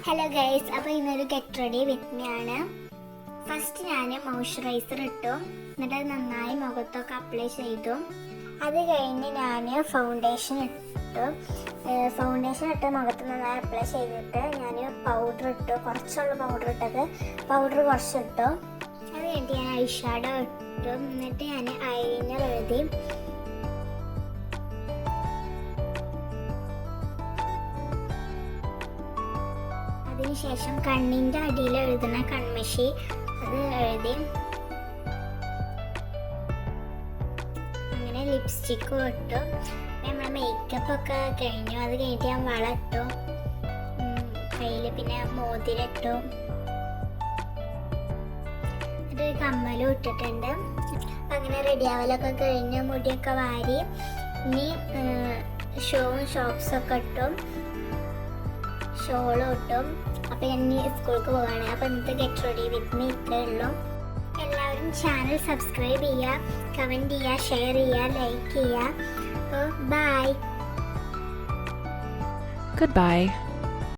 Hello guys, അപ്പോൾ ഇന്നൊരു get ready with me ആണ്. ഫസ്റ്റ് ഞാൻ മോയ്സ്ചറൈസർ ഇട്ടു, എന്നിട്ട് അത് നന്നായി മുഖത്തൊക്കെ അപ്ലൈ ചെയ്തു. അത് കഴിഞ്ഞ് ഞാൻ ഫൗണ്ടേഷൻ ഇട്ടു മുഖത്ത് നന്നായി അപ്ലൈ ചെയ്തിട്ട് ഞാൻ പൗഡർ ഇട്ടു. കുറച്ചുള്ള പൗഡർ ഇട്ടത്, പൗഡർ കുറച്ചിട്ടു. അത് കഴിഞ്ഞിട്ട് ഞാൻ ഐ ഷാഡോ ഇട്ടു. എന്നിട്ട് ഞാൻ ഐലൈനർ എഴുതി. അതിനുശേഷം കണ്ണിൻ്റെ അടിയിൽ എഴുതുന്ന കൺമഷി അത് എഴുതി. അങ്ങനെ ലിപ്സ്റ്റിക്കും ഇട്ടു. നമ്മളെ മേക്കപ്പ് ഒക്കെ കഴിഞ്ഞു. അത് കഴിഞ്ഞിട്ട് ഞാൻ വള ഇട്ടു, കയ്യിൽ പിന്നെ മോതിരിട്ടു, എന്നിട്ട് കമ്മലും ഇട്ടിട്ടുണ്ട്. അപ്പം അങ്ങനെ റെഡി ആവലൊക്കെ കഴിഞ്ഞ് മുടിയൊക്കെ വാരി ഇനി ഷോക്സൊക്കെ ഇട്ടും ഷോളും ഇട്ടും. അപ്പം ഞാൻ ഇനി സ്കൂൾക്ക് പോവുകയാണ്. അപ്പം ഇന്നത്തെ ഗെറ്റ് റെഡി വിത്ത് മീ ഇത്രയേ ഉള്ളൂ. എല്ലാവരും ചാനൽ സബ്സ്ക്രൈബ് ചെയ്യുക, കമൻറ്റ് ചെയ്യുക, ഷെയർ ചെയ്യുക, ലൈക്ക് ചെയ്യുക. അപ്പോൾ ബൈ. Goodbye.